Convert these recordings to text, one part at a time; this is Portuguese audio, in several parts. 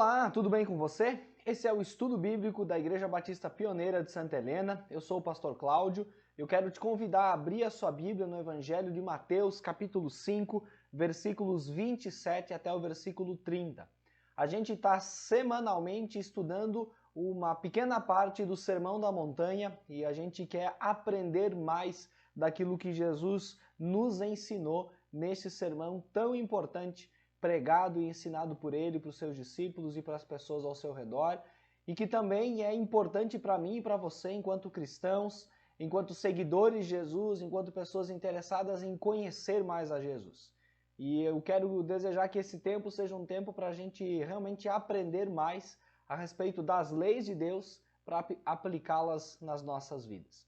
Olá, tudo bem com você? Esse é o estudo bíblico da Igreja Batista Pioneira de Santa Helena. Eu sou o pastor Cláudio. Eu quero te convidar a abrir a sua Bíblia no Evangelho de Mateus, capítulo 5, versículos 27 até o versículo 30. A gente está semanalmente estudando uma pequena parte do Sermão da Montanha e a gente quer aprender mais daquilo que Jesus nos ensinou nesse sermão tão importante, pregado e ensinado por ele, para os seus discípulos e para as pessoas ao seu redor, e que também é importante para mim e para você enquanto cristãos, enquanto seguidores de Jesus, enquanto pessoas interessadas em conhecer mais a Jesus. E eu quero desejar que esse tempo seja um tempo para a gente realmente aprender mais a respeito das leis de Deus para aplicá-las nas nossas vidas.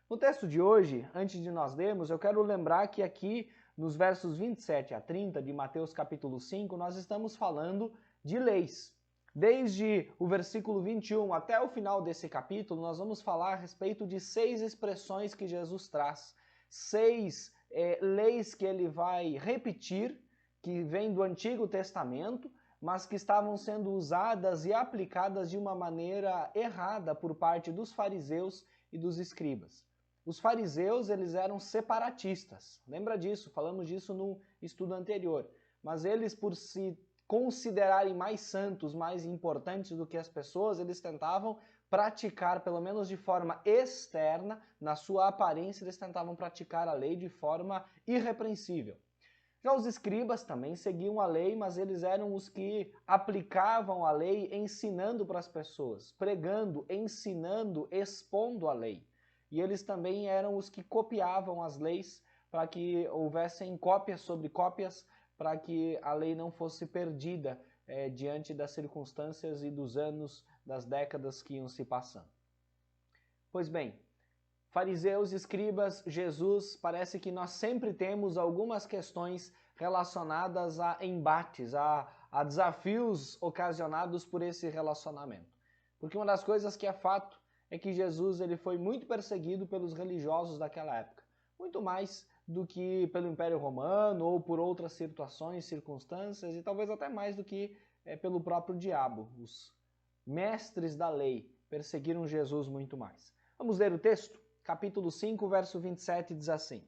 No texto de hoje, antes de nós lermos, eu quero lembrar que aqui nos versos 27 a 30 de Mateus capítulo 5, nós estamos falando de leis. Desde o versículo 21 até o final desse capítulo, nós vamos falar a respeito de 6 expressões que Jesus traz, 6 leis que ele vai repetir, que vêm do Antigo Testamento, mas que estavam sendo usadas e aplicadas de uma maneira errada por parte dos fariseus e dos escribas. Os fariseus, eles eram separatistas. Lembra disso? Falamos disso no estudo anterior. Mas eles, por se considerarem mais santos, mais importantes do que as pessoas, eles tentavam praticar, pelo menos de forma externa, na sua aparência, eles tentavam praticar a lei de forma irrepreensível. Já os escribas também seguiam a lei, mas eles eram os que aplicavam a lei ensinando para as pessoas, pregando, ensinando, expondo a lei. E eles também eram os que copiavam as leis para que houvessem cópias sobre cópias, para que a lei não fosse perdida diante das circunstâncias e dos anos, das décadas que iam se passando. Pois bem, fariseus, escribas, Jesus, parece que nós sempre temos algumas questões relacionadas a embates, a desafios ocasionados por esse relacionamento. Porque uma das coisas que é fato é que Jesus ele foi muito perseguido pelos religiosos daquela época, muito mais do que pelo Império Romano ou por outras situações, circunstâncias, e talvez até mais do que pelo próprio diabo. Os mestres da lei perseguiram Jesus muito mais. Vamos ler o texto? Capítulo 5, verso 27 diz assim: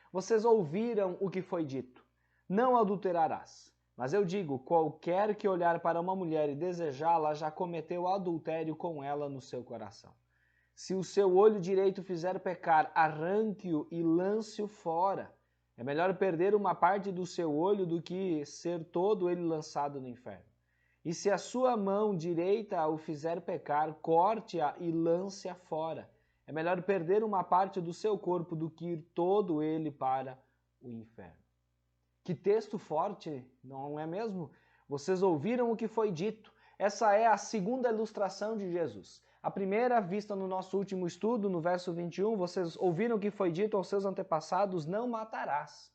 Vocês ouviram o que foi dito, não adulterarás. Mas eu digo, qualquer que olhar para uma mulher e desejá-la, já cometeu adultério com ela no seu coração. Se o seu olho direito fizer pecar, arranque-o e lance-o fora. É melhor perder uma parte do seu olho do que ser todo ele lançado no inferno. E se a sua mão direita o fizer pecar, corte-a e lance-a fora. É melhor perder uma parte do seu corpo do que ir todo ele para o inferno. Que texto forte, não é mesmo? Vocês ouviram o que foi dito. Essa é a segunda ilustração de Jesus. A primeira, vista no nosso último estudo, no verso 21, vocês ouviram o que foi dito aos seus antepassados, não matarás.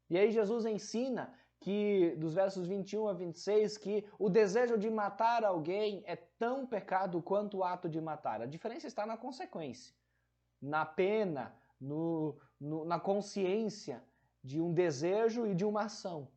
E aí Jesus ensina que, dos versos 21 a 26, que o desejo de matar alguém é tão pecado quanto o ato de matar. A diferença está na consequência, na pena, na consciência de um desejo e de uma ação,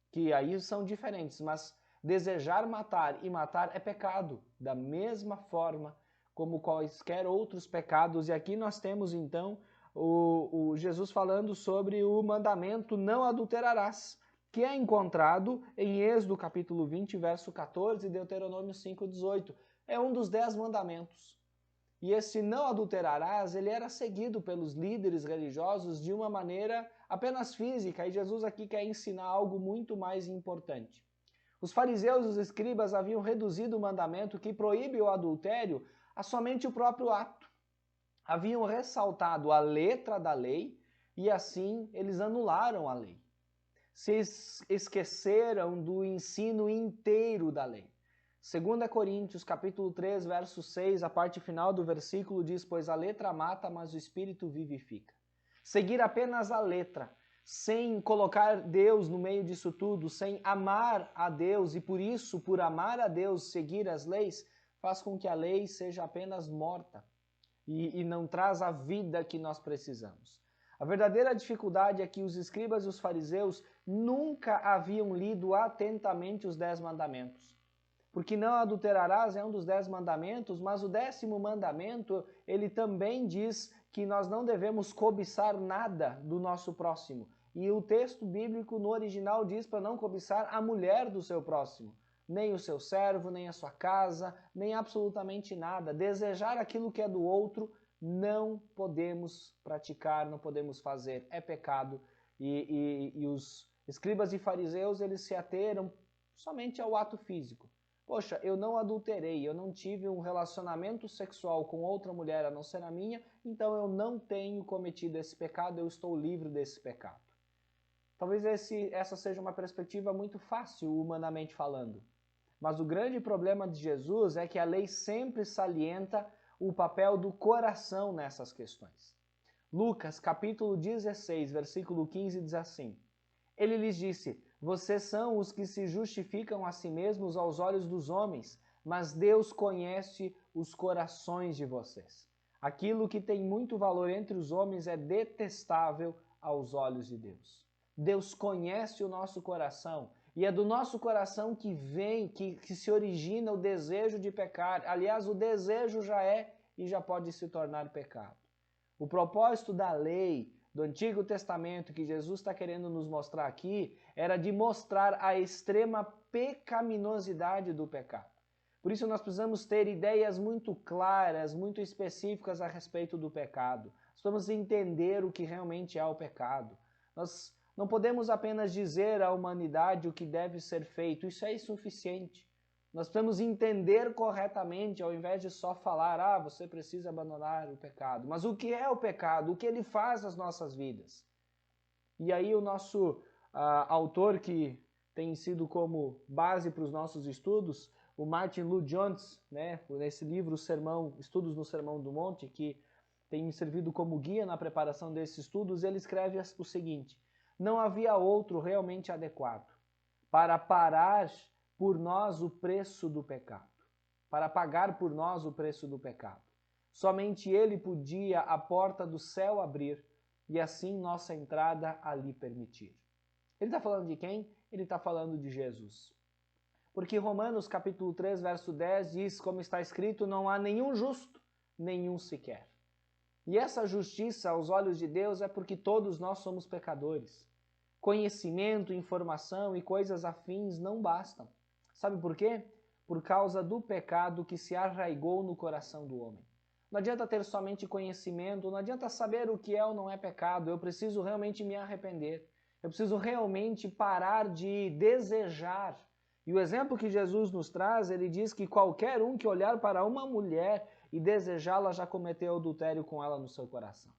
que aí são diferentes, mas desejar matar e matar é pecado, da mesma forma como quaisquer outros pecados. E aqui nós temos então o Jesus falando sobre o mandamento não adulterarás, que é encontrado em Êxodo capítulo 20, verso 14 e Deuteronômio 5, 18. É um dos 10 mandamentos. E esse não adulterarás, ele era seguido pelos líderes religiosos de uma maneira apenas física, e Jesus aqui quer ensinar algo muito mais importante. Os fariseus e os escribas haviam reduzido o mandamento que proíbe o adultério a somente o próprio ato. Haviam ressaltado a letra da lei e assim eles anularam a lei. Se esqueceram do ensino inteiro da lei. 2 Coríntios, capítulo 3, verso 6, a parte final do versículo diz: Pois a letra mata, mas o espírito vivifica. Seguir apenas a letra, sem colocar Deus no meio disso tudo, sem amar a Deus e por isso, por amar a Deus, seguir as leis, faz com que a lei seja apenas morta e não traz a vida que nós precisamos. A verdadeira dificuldade é que os escribas e os fariseus nunca haviam lido atentamente os 10 mandamentos. Porque não adulterarás é um dos 10 mandamentos, mas o 10º mandamento, ele também diz que nós não devemos cobiçar nada do nosso próximo. E o texto bíblico no original diz para não cobiçar a mulher do seu próximo, nem o seu servo, nem a sua casa, nem absolutamente nada. Desejar aquilo que é do outro, não podemos praticar, não podemos fazer, é pecado. E os escribas e fariseus, eles se ateram somente ao ato físico. Poxa, eu não adulterei, eu não tive um relacionamento sexual com outra mulher a não ser a minha, então eu não tenho cometido esse pecado, eu estou livre desse pecado. Talvez essa seja uma perspectiva muito fácil, humanamente falando. Mas o grande problema de Jesus é que a lei sempre salienta o papel do coração nessas questões. Lucas, capítulo 16, versículo 15, diz assim: Ele lhes disse: Vocês são os que se justificam a si mesmos aos olhos dos homens, mas Deus conhece os corações de vocês. Aquilo que tem muito valor entre os homens é detestável aos olhos de Deus. Deus conhece o nosso coração, e é do nosso coração que vem, que se origina o desejo de pecar. Aliás, o desejo já é e já pode se tornar pecado. O propósito da lei do Antigo Testamento que Jesus está querendo nos mostrar aqui era de mostrar a extrema pecaminosidade do pecado. Por isso nós precisamos ter ideias muito claras, muito específicas a respeito do pecado. Nós precisamos entender o que realmente é o pecado. Nós não podemos apenas dizer à humanidade o que deve ser feito, isso é insuficiente. Nós precisamos entender corretamente, ao invés de só falar, você precisa abandonar o pecado. Mas o que é o pecado? O que ele faz nas nossas vidas? E aí o nosso autor, que tem sido como base para os nossos estudos, o Martin Lloyd-Jones, né, nesse livro Estudos no Sermão do Monte, que tem me servido como guia na preparação desses estudos, ele escreve o seguinte: não havia outro realmente adequado para parar por nós o preço do pecado, para pagar por nós o preço do pecado. Somente ele podia a porta do céu abrir e assim nossa entrada ali permitir. Ele está falando de quem? Ele está falando de Jesus. Porque Romanos capítulo 3, verso 10 diz, como está escrito, não há nenhum justo, nenhum sequer. E essa justiça aos olhos de Deus é porque todos nós somos pecadores. Conhecimento, informação e coisas afins não bastam. Sabe por quê? Por causa do pecado que se arraigou no coração do homem. Não adianta ter somente conhecimento, não adianta saber o que é ou não é pecado. Eu preciso realmente me arrepender. Eu preciso realmente parar de desejar. E o exemplo que Jesus nos traz, ele diz que qualquer um que olhar para uma mulher e desejá-la já cometeu adultério com ela no seu coração.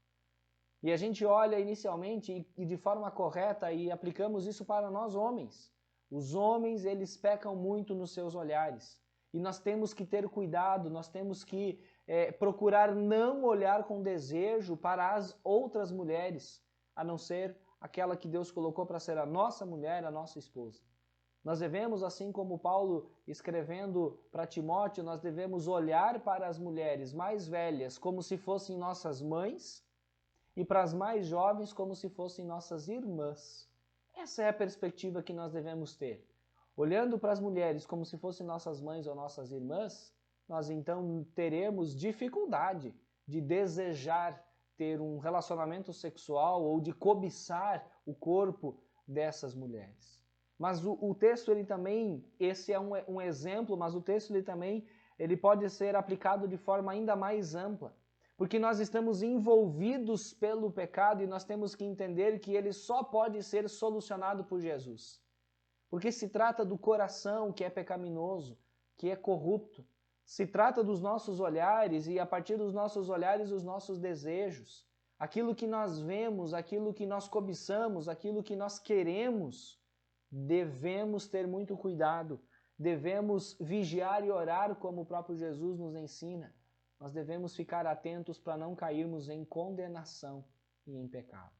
E a gente olha inicialmente e de forma correta e aplicamos isso para nós homens. Os homens, eles pecam muito nos seus olhares. E nós temos que ter cuidado, nós temos que procurar não olhar com desejo para as outras mulheres, a não ser aquela que Deus colocou para ser a nossa mulher, a nossa esposa. Nós devemos, assim como Paulo escrevendo para Timóteo, nós devemos olhar para as mulheres mais velhas como se fossem nossas mães e para as mais jovens como se fossem nossas irmãs. Essa é a perspectiva que nós devemos ter. Olhando para as mulheres como se fossem nossas mães ou nossas irmãs, nós então teremos dificuldade de desejar ter um relacionamento sexual ou de cobiçar o corpo dessas mulheres. Mas o texto, ele também, esse é um exemplo, mas o texto ele pode ser aplicado de forma ainda mais ampla. Porque nós estamos envolvidos pelo pecado e nós temos que entender que ele só pode ser solucionado por Jesus. Porque se trata do coração que é pecaminoso, que é corrupto. Se trata dos nossos olhares e a partir dos nossos olhares os nossos desejos. Aquilo que nós vemos, aquilo que nós cobiçamos, aquilo que nós queremos. Devemos ter muito cuidado. Devemos vigiar e orar como o próprio Jesus nos ensina. Nós devemos ficar atentos para não cairmos em condenação e em pecado.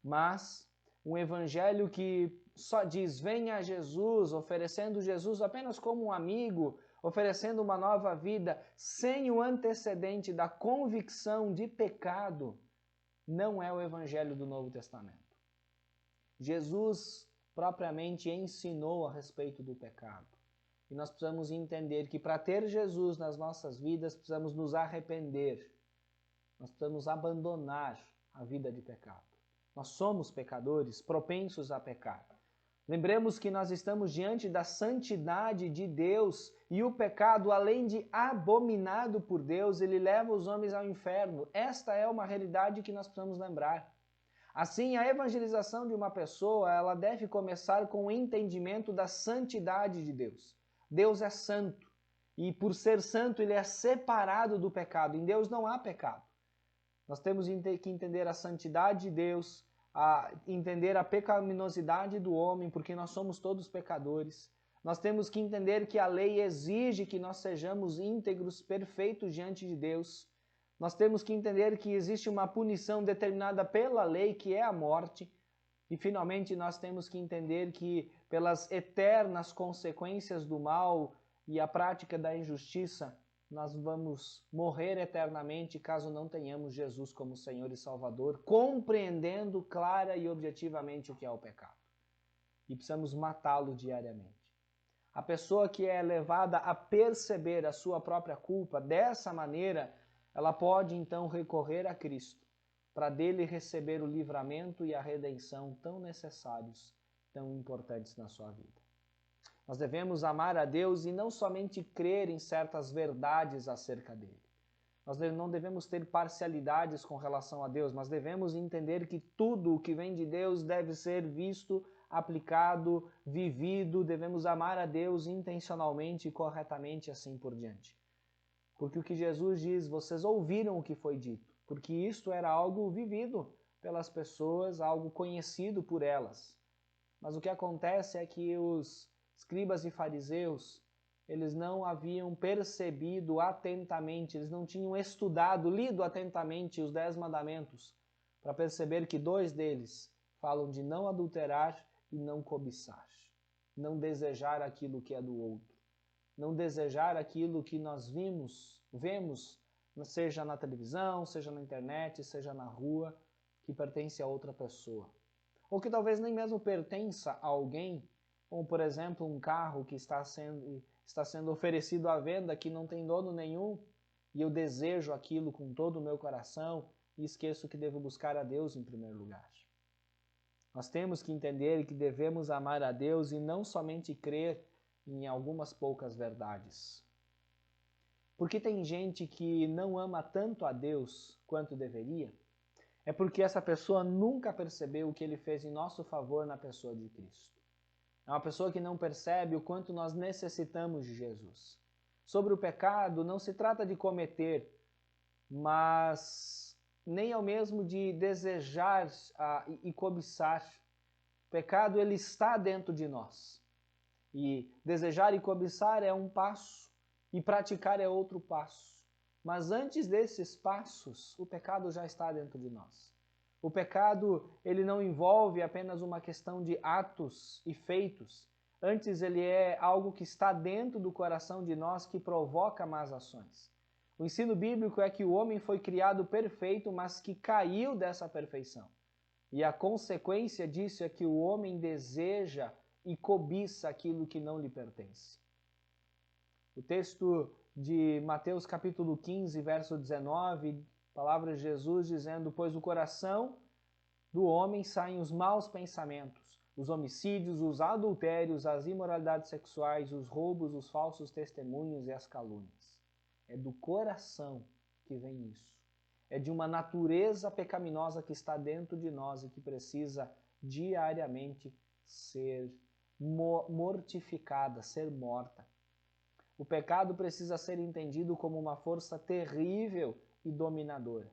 Mas um evangelho que só diz venha a Jesus, oferecendo Jesus apenas como um amigo, oferecendo uma nova vida, sem o antecedente da convicção de pecado, não é o evangelho do Novo Testamento. Jesus propriamente ensinou a respeito do pecado. E nós precisamos entender que para ter Jesus nas nossas vidas, precisamos nos arrepender. Nós precisamos abandonar a vida de pecado. Nós somos pecadores, propensos a pecar. Lembremos que nós estamos diante da santidade de Deus e o pecado, além de abominado por Deus, ele leva os homens ao inferno. Esta é uma realidade que nós precisamos lembrar. Assim, a evangelização de uma pessoa, ela deve começar com o entendimento da santidade de Deus. Deus é santo e por ser santo ele é separado do pecado. Em Deus não há pecado. Nós temos que entender a santidade de Deus, entender a pecaminosidade do homem, porque nós somos todos pecadores. Nós temos que entender que a lei exige que nós sejamos íntegros, perfeitos diante de Deus. Nós temos que entender que existe uma punição determinada pela lei, que é a morte. E, finalmente, nós temos que entender que, pelas eternas consequências do mal e a prática da injustiça, nós vamos morrer eternamente caso não tenhamos Jesus como Senhor e Salvador, compreendendo clara e objetivamente o que é o pecado. E precisamos matá-lo diariamente. A pessoa que é levada a perceber a sua própria culpa, dessa maneira, ela pode então recorrer a Cristo, para dele receber o livramento e a redenção tão necessários, tão importantes na sua vida. Nós devemos amar a Deus e não somente crer em certas verdades acerca dele. Nós não devemos ter parcialidades com relação a Deus, mas devemos entender que tudo o que vem de Deus deve ser visto, aplicado, vivido. Devemos amar a Deus intencionalmente e corretamente, assim por diante. Porque o que Jesus diz, vocês ouviram o que foi dito, porque isto era algo vivido pelas pessoas, algo conhecido por elas. Mas o que acontece é que os escribas e fariseus, eles não haviam percebido atentamente, eles não tinham estudado, lido atentamente os 10 mandamentos, para perceber que 2 deles falam de não adulterar e não cobiçar, não desejar aquilo que é do outro, não desejar aquilo que nós vemos, seja na televisão, seja na internet, seja na rua, que pertence a outra pessoa. Ou que talvez nem mesmo pertença a alguém, como por exemplo um carro que está sendo oferecido à venda que não tem dono nenhum, e eu desejo aquilo com todo o meu coração e esqueço que devo buscar a Deus em primeiro lugar. Nós temos que entender que devemos amar a Deus e não somente crer em algumas poucas verdades. Porque tem gente que não ama tanto a Deus quanto deveria, é porque essa pessoa nunca percebeu o que ele fez em nosso favor na pessoa de Cristo. É uma pessoa que não percebe o quanto nós necessitamos de Jesus. Sobre o pecado, não se trata de cometer, mas nem ao mesmo de desejar e cobiçar. O pecado, ele está dentro de nós. E desejar e cobiçar é um passo, e praticar é outro passo. Mas antes desses passos, o pecado já está dentro de nós. O pecado, ele não envolve apenas uma questão de atos e feitos. Antes, ele é algo que está dentro do coração de nós que provoca más ações. O ensino bíblico é que o homem foi criado perfeito, mas que caiu dessa perfeição. E a consequência disso é que o homem deseja e cobiça aquilo que não lhe pertence. O texto de Mateus capítulo 15, verso 19, palavras de Jesus dizendo: pois do coração do homem saem os maus pensamentos, os homicídios, os adultérios, as imoralidades sexuais, os roubos, os falsos testemunhos e as calúnias. É do coração que vem isso. É de uma natureza pecaminosa que está dentro de nós e que precisa diariamente ser mortificada, ser morta. O pecado precisa ser entendido como uma força terrível e dominadora.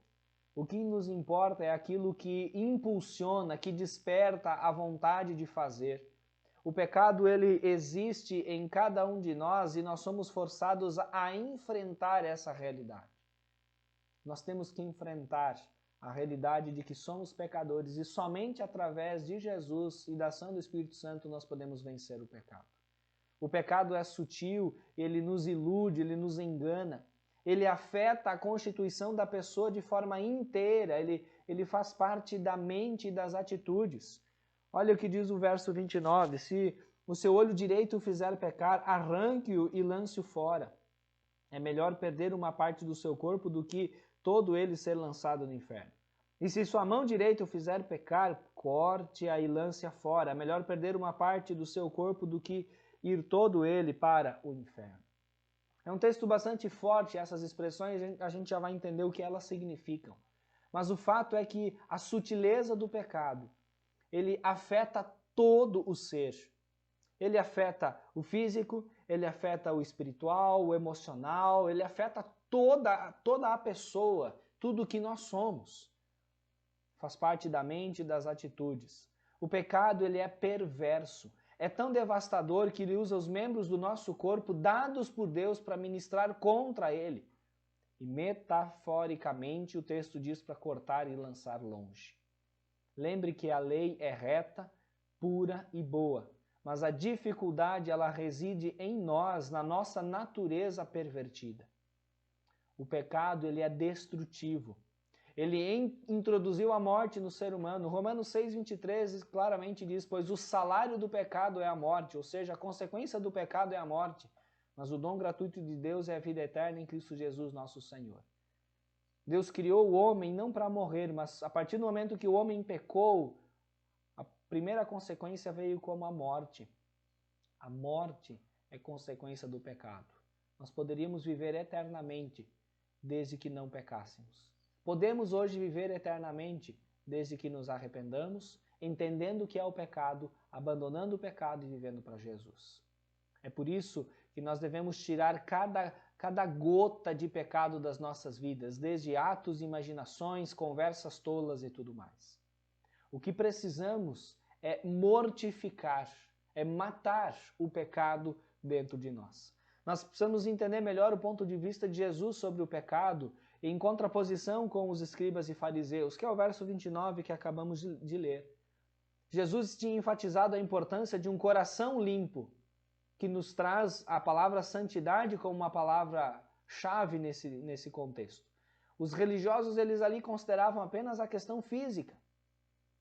O que nos importa é aquilo que impulsiona, que desperta a vontade de fazer. O pecado, ele existe em cada um de nós e nós somos forçados a enfrentar essa realidade. Nós temos que enfrentar a realidade de que somos pecadores e somente através de Jesus e da ação do Espírito Santo nós podemos vencer o pecado. O pecado é sutil, ele nos ilude, ele nos engana. Ele afeta a constituição da pessoa de forma inteira, ele faz parte da mente e das atitudes. Olha o que diz o verso 29, se o seu olho direito o fizer pecar, arranque-o e lance-o fora. É melhor perder uma parte do seu corpo do que todo ele ser lançado no inferno. E se sua mão direita o fizer pecar, corte-a e lance-a fora. É melhor perder uma parte do seu corpo do que ir todo ele para o inferno. É um texto bastante forte, essas expressões a gente já vai entender o que elas significam. Mas o fato é que a sutileza do pecado, ele afeta todo o ser. Ele afeta o físico, ele afeta o espiritual, o emocional, ele afeta toda a pessoa, tudo o que nós somos. Faz parte da mente e das atitudes. O pecado, ele é perverso. É tão devastador que ele usa os membros do nosso corpo dados por Deus para ministrar contra ele. E metaforicamente o texto diz para cortar e lançar longe. Lembre que a lei é reta, pura e boa, mas a dificuldade ela reside em nós, na nossa natureza pervertida. O pecado ele é destrutivo. Ele introduziu a morte no ser humano. Romanos 6,23 claramente diz, pois o salário do pecado é a morte, ou seja, a consequência do pecado é a morte, mas o dom gratuito de Deus é a vida eterna em Cristo Jesus, nosso Senhor. Deus criou o homem não para morrer, mas a partir do momento que o homem pecou, a primeira consequência veio como a morte. A morte é consequência do pecado. Nós poderíamos viver eternamente desde que não pecássemos. Podemos hoje viver eternamente desde que nos arrependamos, entendendo o que é o pecado, abandonando o pecado e vivendo para Jesus. É por isso que nós devemos tirar cada gota de pecado das nossas vidas, desde atos, imaginações, conversas tolas e tudo mais. O que precisamos é mortificar, é matar o pecado dentro de nós. Nós precisamos entender melhor o ponto de vista de Jesus sobre o pecado, em contraposição com os escribas e fariseus, que é o verso 29 que acabamos de ler. Jesus tinha enfatizado a importância de um coração limpo, que nos traz a palavra santidade como uma palavra-chave nesse contexto. Os religiosos, eles ali consideravam apenas a questão física,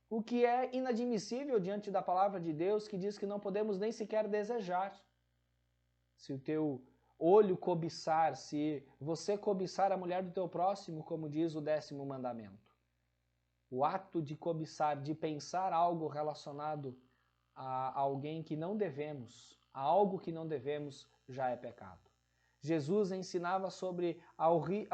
o que é inadmissível diante da palavra de Deus, que diz que não podemos nem sequer desejar. Se o teu olho cobiçar, se você cobiçar a mulher do teu próximo, como diz o 10º mandamento. O ato de cobiçar, de pensar algo relacionado a alguém que não devemos, a algo que não devemos, já é pecado. Jesus ensinava sobre a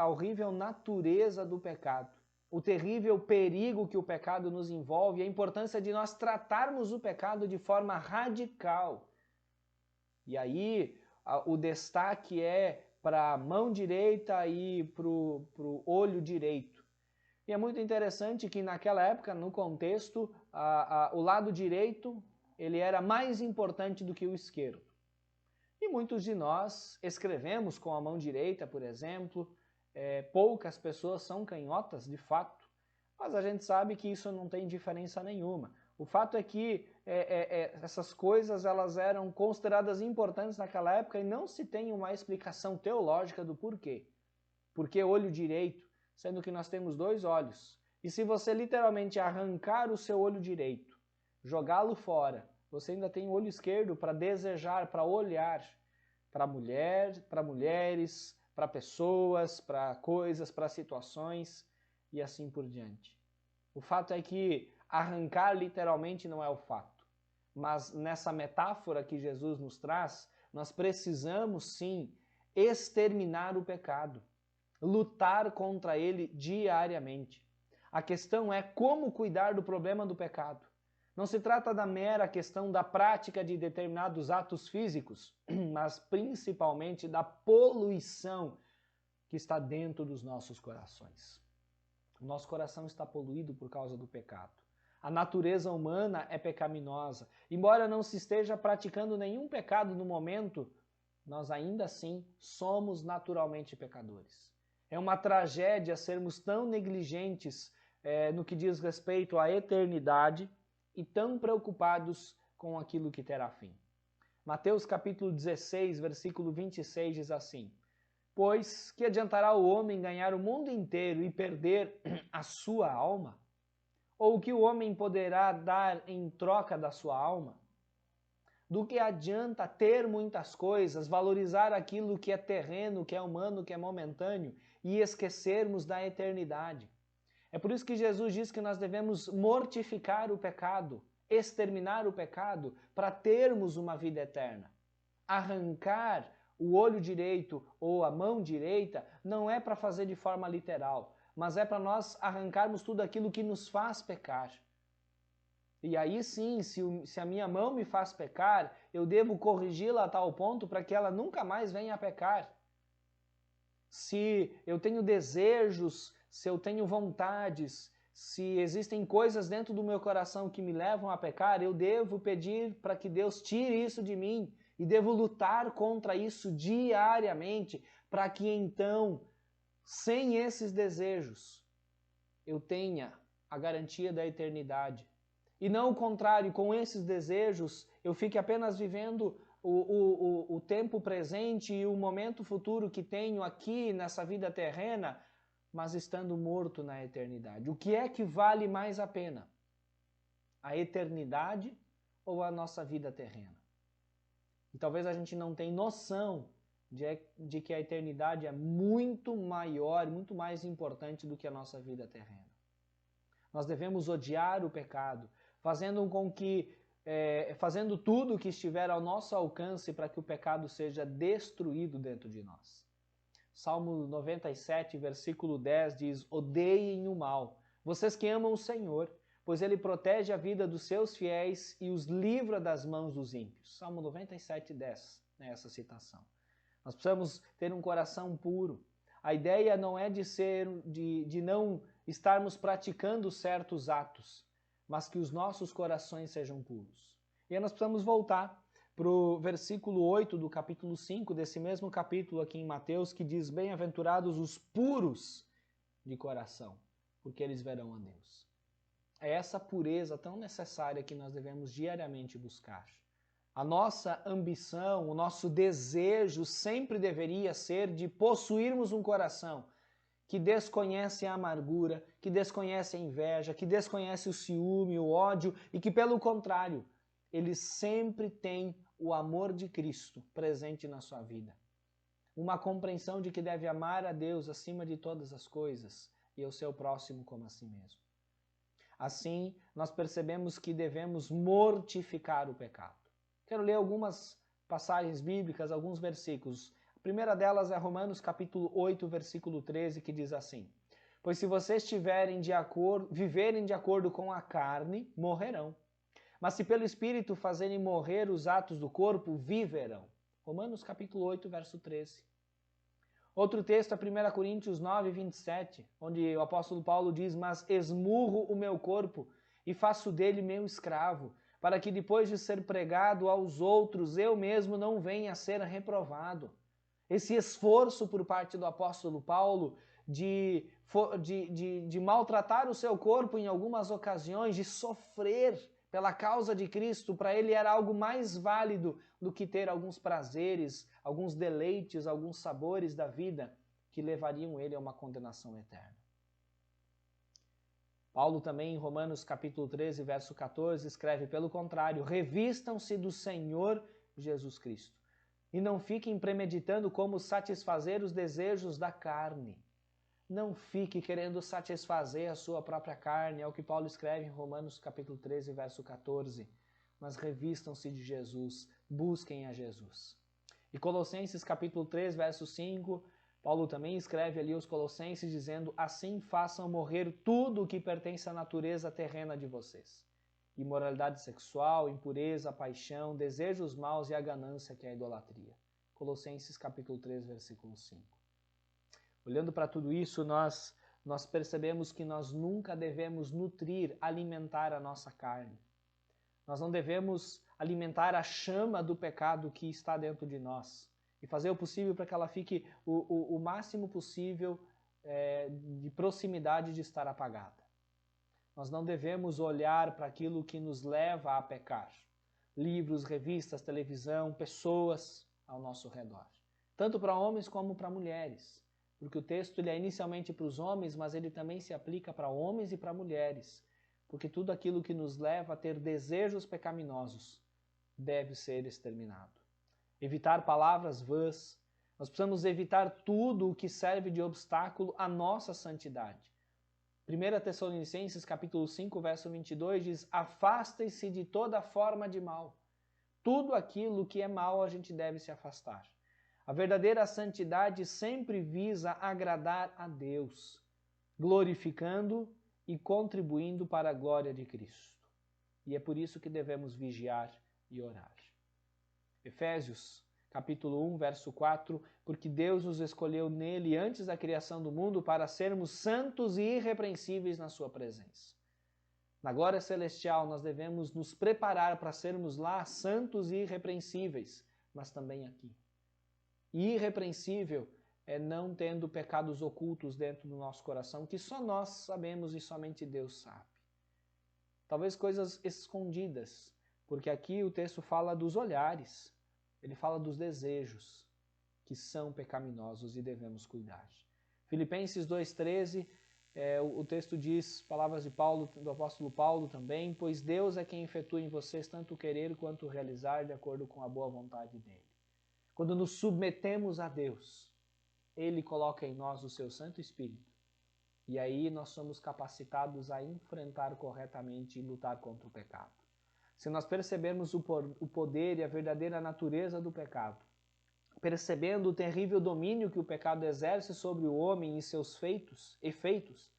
horrível natureza do pecado, o terrível perigo que o pecado nos envolve e a importância de nós tratarmos o pecado de forma radical. E aí, o destaque é para a mão direita e para o olho direito. E é muito interessante que naquela época, no contexto, o lado direito ele era mais importante do que o esquerdo. E muitos de nós escrevemos com a mão direita, por exemplo, poucas pessoas são canhotas, de fato, mas a gente sabe que isso não tem diferença nenhuma. O fato é que essas coisas elas eram consideradas importantes naquela época e não se tem uma explicação teológica do porquê. Por que olho direito, sendo que nós temos 2 olhos? E se você literalmente arrancar o seu olho direito, jogá-lo fora, você ainda tem o olho esquerdo para desejar, para olhar para mulheres, para pessoas, para coisas, para situações e assim por diante. O fato é que arrancar literalmente não é o fato, mas nessa metáfora que Jesus nos traz, nós precisamos sim exterminar o pecado, lutar contra ele diariamente. A questão é como cuidar do problema do pecado. Não se trata da mera questão da prática de determinados atos físicos, mas principalmente da poluição que está dentro dos nossos corações. O nosso coração está poluído por causa do pecado. A natureza humana é pecaminosa. Embora não se esteja praticando nenhum pecado no momento, nós ainda assim somos naturalmente pecadores. É uma tragédia sermos tão negligentes no que diz respeito à eternidade e tão preocupados com aquilo que terá fim. Mateus capítulo 16, versículo 26 diz assim: Pois que adiantará o homem ganhar o mundo inteiro e perder a sua alma? Ou o que o homem poderá dar em troca da sua alma? Do que adianta ter muitas coisas, valorizar aquilo que é terreno, que é humano, que é momentâneo e esquecermos da eternidade? É por isso que Jesus diz que nós devemos mortificar o pecado, exterminar o pecado, para termos uma vida eterna. Arrancar o olho direito ou a mão direita não é para fazer de forma literal, mas é para nós arrancarmos tudo aquilo que nos faz pecar. E aí sim, se a minha mão me faz pecar, eu devo corrigi-la a tal ponto para que ela nunca mais venha a pecar. Se eu tenho desejos, se eu tenho vontades, se existem coisas dentro do meu coração que me levam a pecar, eu devo pedir para que Deus tire isso de mim e devo lutar contra isso diariamente, para que então, sem esses desejos, eu tenha a garantia da eternidade. E não o contrário, com esses desejos, eu fique apenas vivendo o tempo presente e o momento futuro que tenho aqui nessa vida terrena, mas estando morto na eternidade. O que é que vale mais a pena? A eternidade ou a nossa vida terrena? E talvez a gente não tenha noção de que a eternidade é muito maior, muito mais importante do que a nossa vida terrena. Nós devemos odiar o pecado, fazendo tudo o que estiver ao nosso alcance para que o pecado seja destruído dentro de nós. Salmo 97, versículo 10 diz: odeiem o mal, vocês que amam o Senhor, pois Ele protege a vida dos seus fiéis e os livra das mãos dos ímpios. Salmo 97, 10, essa citação. Nós precisamos ter um coração puro. A ideia não é de não estarmos praticando certos atos, mas que os nossos corações sejam puros. E aí nós precisamos voltar para o versículo 8 do capítulo 5, desse mesmo capítulo aqui em Mateus, que diz: bem-aventurados os puros de coração, porque eles verão a Deus. É essa pureza tão necessária que nós devemos diariamente buscar. A nossa ambição, o nosso desejo sempre deveria ser de possuirmos um coração que desconhece a amargura, que desconhece a inveja, que desconhece o ciúme, o ódio e que, pelo contrário, ele sempre tem o amor de Cristo presente na sua vida. Uma compreensão de que deve amar a Deus acima de todas as coisas e o seu próximo como a si mesmo. Assim, nós percebemos que devemos mortificar o pecado. Quero ler algumas passagens bíblicas, alguns versículos. A primeira delas é Romanos capítulo 8, versículo 13, que diz assim: pois se vocês viverem de acordo com a carne, morrerão. Mas se pelo Espírito fazerem morrer os atos do corpo, viverão. Romanos capítulo 8, verso 13. Outro texto é 1 Coríntios 9, 27, onde o apóstolo Paulo diz: mas esmurro o meu corpo e faço dele meu escravo, para que depois de ser pregado aos outros, eu mesmo não venha a ser reprovado. Esse esforço por parte do apóstolo Paulo de maltratar o seu corpo em algumas ocasiões, de sofrer pela causa de Cristo, para ele era algo mais válido do que ter alguns prazeres, alguns deleites, alguns sabores da vida que levariam ele a uma condenação eterna. Paulo também, em Romanos capítulo 13, verso 14, escreve: pelo contrário, revistam-se do Senhor Jesus Cristo e não fiquem premeditando como satisfazer os desejos da carne. Não fique querendo satisfazer a sua própria carne, é o que Paulo escreve em Romanos capítulo 13, verso 14. Mas revistam-se de Jesus, busquem a Jesus. E Colossenses capítulo 3, verso 5, Paulo também escreve ali aos Colossenses dizendo: assim façam morrer tudo o que pertence à natureza terrena de vocês. Imoralidade sexual, impureza, paixão, desejos maus e a ganância, que é a idolatria. Colossenses capítulo 3, versículo 5. Olhando para tudo isso, nós percebemos que nós nunca devemos nutrir, alimentar a nossa carne. Nós não devemos alimentar a chama do pecado que está dentro de nós e fazer o possível para que ela fique o máximo possível de proximidade de estar apagada. Nós não devemos olhar para aquilo que nos leva a pecar. Livros, revistas, televisão, pessoas ao nosso redor. Tanto para homens como para mulheres. Porque o texto ele é inicialmente para os homens, mas ele também se aplica para homens e para mulheres. Porque tudo aquilo que nos leva a ter desejos pecaminosos deve ser exterminado. Evitar palavras vãs. Nós precisamos evitar tudo o que serve de obstáculo à nossa santidade. 1 Tessalonicenses capítulo 5, verso 22 diz: afastem-se de toda forma de mal. Tudo aquilo que é mal a gente deve se afastar. A verdadeira santidade sempre visa agradar a Deus, glorificando e contribuindo para a glória de Cristo. E é por isso que devemos vigiar e orar. Efésios capítulo 1, verso 4, porque Deus nos escolheu nele antes da criação do mundo para sermos santos e irrepreensíveis na sua presença. Na glória celestial nós devemos nos preparar para sermos lá santos e irrepreensíveis, mas também aqui. E irrepreensível é não tendo pecados ocultos dentro do nosso coração, que só nós sabemos e somente Deus sabe. Talvez coisas escondidas, porque aqui o texto fala dos olhares, ele fala dos desejos, que são pecaminosos e devemos cuidar. Filipenses 2,13, o texto diz, palavras de Paulo, do apóstolo Paulo também, pois Deus é quem efetua em vocês tanto o querer quanto o realizar de acordo com a boa vontade dele. Quando nos submetemos a Deus, Ele coloca em nós o seu Santo Espírito. E aí nós somos capacitados a enfrentar corretamente e lutar contra o pecado. Se nós percebermos o poder e a verdadeira natureza do pecado, percebendo o terrível domínio que o pecado exerce sobre o homem e seus efeitos,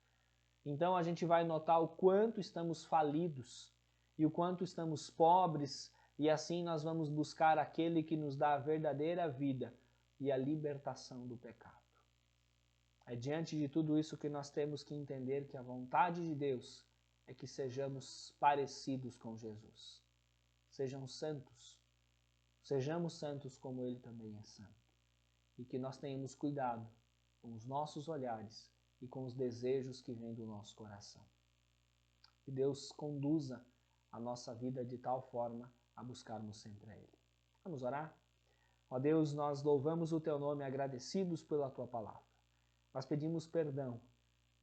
então a gente vai notar o quanto estamos falidos e o quanto estamos pobres, e assim nós vamos buscar aquele que nos dá a verdadeira vida e a libertação do pecado. É diante de tudo isso que nós temos que entender que a vontade de Deus é que sejamos parecidos com Jesus. Sejamos santos como Ele também é santo. E que nós tenhamos cuidado com os nossos olhares e com os desejos que vêm do nosso coração. Que Deus conduza a nossa vida de tal forma a buscarmos sempre a Ele. Vamos orar? Ó Deus, nós louvamos o Teu nome agradecidos pela Tua palavra. Nós pedimos perdão,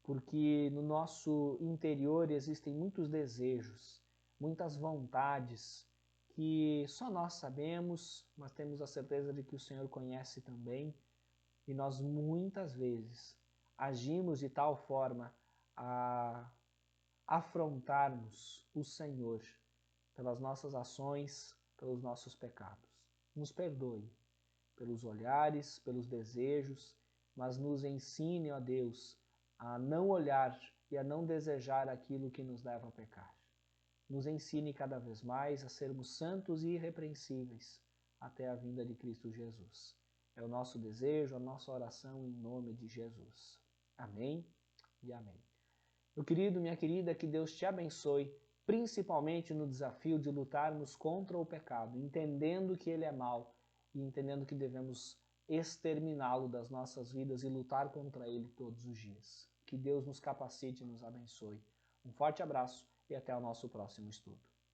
porque no nosso interior existem muitos desejos, muitas vontades, que só nós sabemos, mas temos a certeza de que o Senhor conhece também, e nós muitas vezes agimos de tal forma a afrontarmos o Senhor pelas nossas ações, pelos nossos pecados. Nos perdoe pelos olhares, pelos desejos, mas nos ensine, ó Deus, a não olhar e a não desejar aquilo que nos leva a pecar. Nos ensine cada vez mais a sermos santos e irrepreensíveis até a vinda de Cristo Jesus. É o nosso desejo, a nossa oração em nome de Jesus. Amém e amém. Meu querido, minha querida, que Deus te abençoe, principalmente no desafio de lutarmos contra o pecado, entendendo que ele é mau e entendendo que devemos exterminá-lo das nossas vidas e lutar contra ele todos os dias. Que Deus nos capacite e nos abençoe. Um forte abraço e até o nosso próximo estudo.